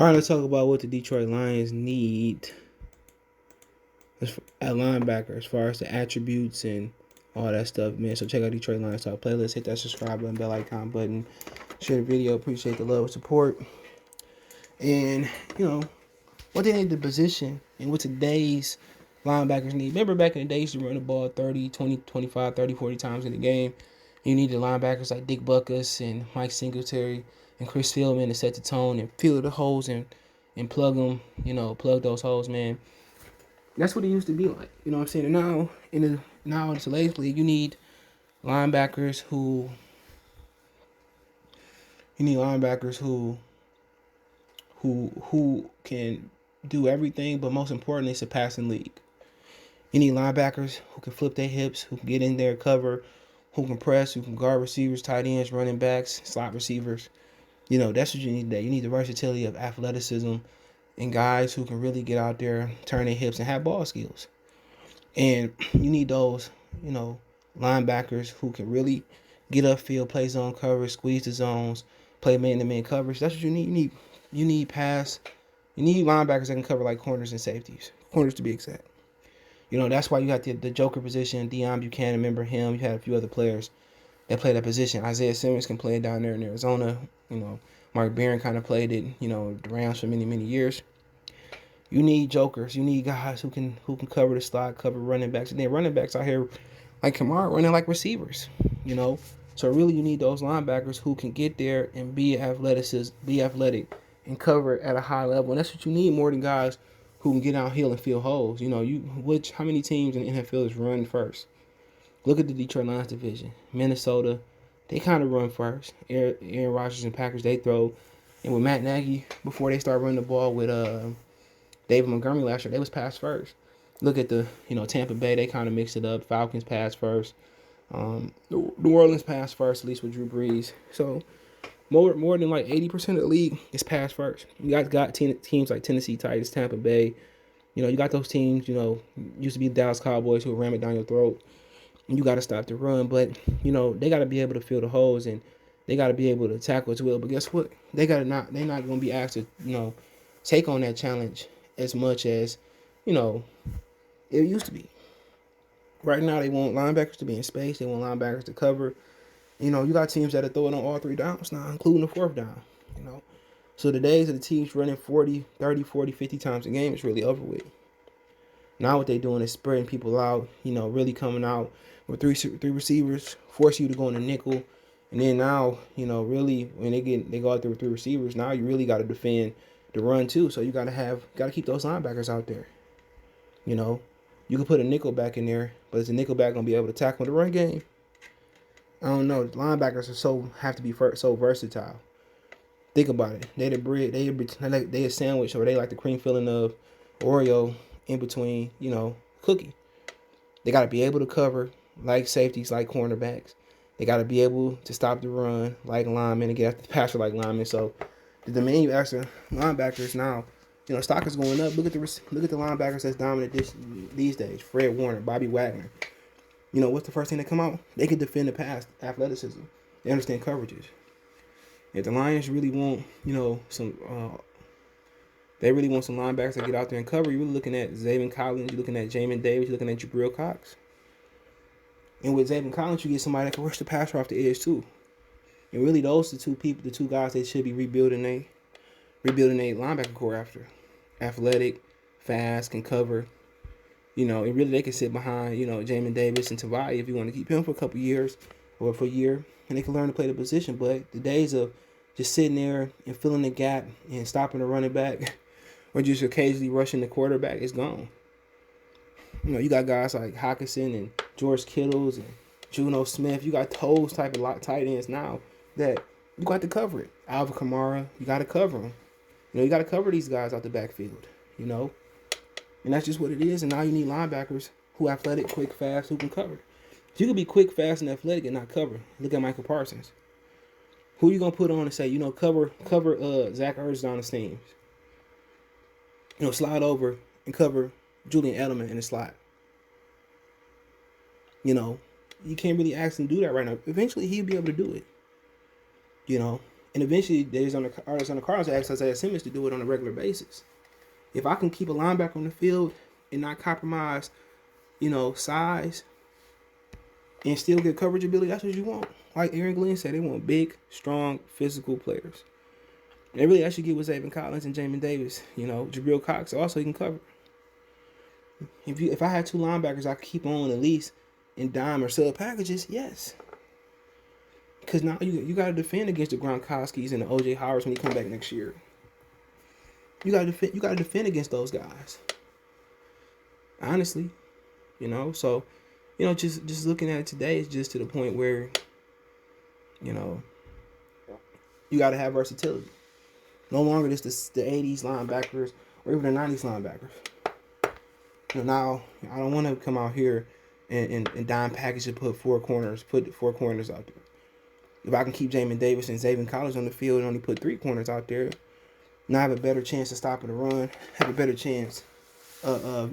All right, let's talk about what the Detroit Lions need at linebacker as far as the attributes and all that stuff, man. So check out Detroit Lions Talk playlist. Hit that subscribe button, bell icon button. Share the video. Appreciate the love and support. And, what they need the position and what today's linebackers need. Remember back in the days, you run the ball 30, 20, 25, 30, 40 times in the game. You needed linebackers like Dick Butkus and Mike Singletary and Chris Philbin to set the tone and fill the holes and plug them, plug those holes, man. That's what it used to be like. You know what I'm saying? And now in today's league, you need linebackers who can do everything, but most importantly, it's a passing league. You need linebackers who can flip their hips, who can get in there, cover, who can press, who can guard receivers, tight ends, running backs, slot receivers. That's what you need today. You need the versatility of athleticism and guys who can really get out there, turn their hips, and have ball skills. And you need those, linebackers who can really get upfield, play zone coverage, squeeze the zones, play man-to-man coverage. That's what you need. You need linebackers that can cover like corners and safeties. Corners to be exact. That's why you got the joker position, Deion Buchanan, remember him. You had a few other players that play that position. Isaiah Simmons can play it down there in Arizona. Mark Barron kind of played it, the Rams for many, many years. You need jokers. You need guys who can cover the slot, cover running backs. And then running backs out here like Kamara running like receivers, So really you need those linebackers who can get there and be athletic and cover at a high level. And that's what you need more than guys who can get out here and fill holes. How many teams in the NFL is run first? Look at the Detroit Lions division. Minnesota, they kind of run first. Aaron Rodgers and Packers, they throw. And with Matt Nagy, before they start running the ball with David Montgomery last year, they was pass first. Look at the, Tampa Bay, they kind of mixed it up. Falcons pass first. New Orleans pass first, at least with Drew Brees. So more than like 80% of the league is pass first. You guys got teams like Tennessee Titans, Tampa Bay. You got those teams, used to be the Dallas Cowboys who ram it down your throat. And you got to stop the run. But, they got to be able to fill the holes and they got to be able to tackle as well. But guess what? They're not going to be asked to, take on that challenge as much as, it used to be. Right now, they want linebackers to be in space. They want linebackers to cover. You got teams that are throwing on all three downs now, including the fourth down, So the days of the teams running 40, 30, 40, 50 times a game is really over with. Now what they're doing is spreading people out, really coming out with three receivers, force you to go in the nickel. And then now, really when they go out there with three receivers, now you really got to defend the run too. So you got to keep those linebackers out there. You can put a nickel back in there, but is the nickel back going to be able to tackle the run game? I don't know. Linebackers have to be so versatile. Think about it. They the bread. They a sandwich, or they like the cream filling of Oreo in between, cookie. They got to be able to cover like safeties, like cornerbacks. They got to be able to stop the run like linemen and get after the passer like linemen. So the demand you ask the linebackers now, stock is going up. Look at the linebackers that's dominant these days. Fred Warner, Bobby Wagner. What's the first thing that come out? They can defend the pass, athleticism. They understand coverages. If the Lions really want, they really want some linebackers to get out there and cover, you're really looking at Zaven Collins, you're looking at Jamin Davis, you're looking at Jabril Cox. And with Zaven Collins, you get somebody that can rush the passer off the edge too. And really, those are the two guys they should be rebuilding a linebacker core after. Athletic, fast, can cover. And really they can sit behind, Jamin Davis and Tavai if you want to keep him for a couple years or for a year, and they can learn to play the position. But the days of just sitting there and filling the gap and stopping the running back or just occasionally rushing the quarterback is gone. You got guys like Hawkinson and George Kittles and Juno Smith. You got those type of tight ends now that you got to cover it. Alvin Kamara, you got to cover them. You got to cover these guys out the backfield, And that's just what it is. And now you need linebackers who are athletic, quick, fast, who can cover. If you can be quick, fast, and athletic and not cover, look at Michael Parsons. Who you going to put on and say, cover Zach Ertz down the seams? Slide over and cover Julian Edelman in the slot. You can't really ask him to do that right now. Eventually, he'll be able to do it. And eventually, there's on the Cardinals asked Isaiah Simmons to do it on a regular basis. If I can keep a linebacker on the field and not compromise, size and still get coverage ability, that's what you want. Like Aaron Glenn said, they want big, strong, physical players. They really actually get with Zayvon Collins and Jamin Davis. Jabril Cox also he can cover. If I had two linebackers I could keep on at least in dime or sub packages, yes. Because now you got to defend against the Gronkowskis and the O.J. Howards when he come back next year. You got to defend against those guys. Honestly, So, just looking at it today is just to the point where, you got to have versatility. No longer just the 80s linebackers or even the 90s linebackers. Now I don't want to come out here and dime package and put four corners out there. If I can keep Jamin Davis and Zayvon Collins on the field and only put 3 corners out there, now I have a better chance of stopping the run, have a better chance of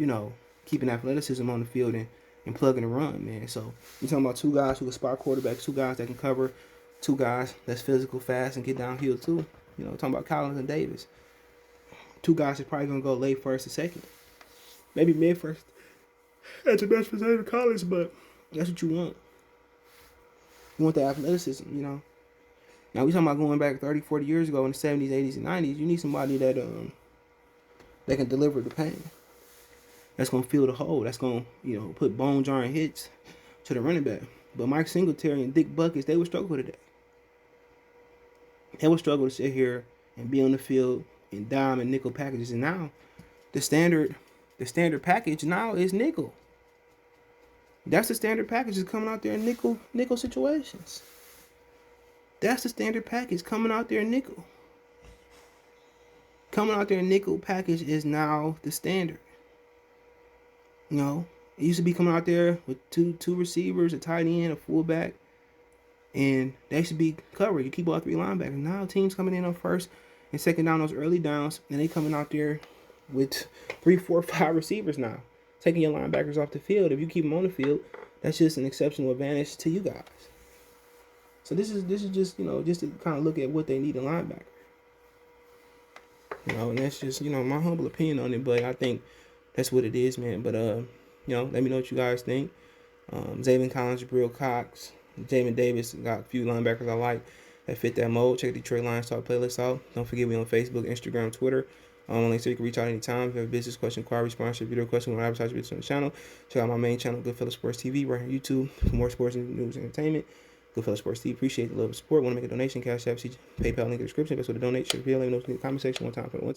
keeping athleticism on the field and plugging the run, man. So you're talking about 2 guys who can spot quarterbacks, 2 guys that can cover, 2 guys that's physical, fast, and get downhill too. Talking about Collins and Davis. 2 guys that's probably going to go late first or second. Maybe mid first. That's the best for Zayvon Collins, but that's what you want. You want the athleticism, Now we talking about going back 30, 40 years ago in the 70s, 80s, and 90s. You need somebody that can deliver the pain. That's going to fill the hole. That's going to, put bone-jarring hits to the running back. But Mike Singletary and Dick Buckets, they would struggle today. They would struggle to sit here and be on the field in dime and nickel packages. And now the standard package now is nickel. That's the standard package is coming out there in nickel situations. That's the standard package coming out there in nickel. Coming out there in nickel package is now the standard. It used to be coming out there with two receivers, a tight end, a fullback, and they should be covered. You keep all 3 linebackers. Now teams coming in on first and second down, those early downs, and they coming out there with 3, 4, 5 receivers now, taking your linebackers off the field. If you keep them on the field, that's just an exceptional advantage to you guys. So this is just just to kind of look at what they need in linebacker. And that's just my humble opinion on it, but I think that's what it is, man. But let me know what you guys think. Zayvon Collins, Jabril Cox, Jamin Davis got a few linebackers I like that fit that mold. Check the Detroit Lions Talk playlist out. Don't forget me on Facebook, Instagram, Twitter. Links so you can reach out anytime. If you have a business question, inquiry, sponsorship, video question, or advertise videos on the channel, check out my main channel, Goodfellas Sports TV, right here on YouTube for more sports and news and entertainment. Goodfellas Sports TV. Appreciate the love and support. Want to make a donation? Cash App, PayPal link in the description. That's what to donate. Share the video. Let me know in the comment section one time for the one.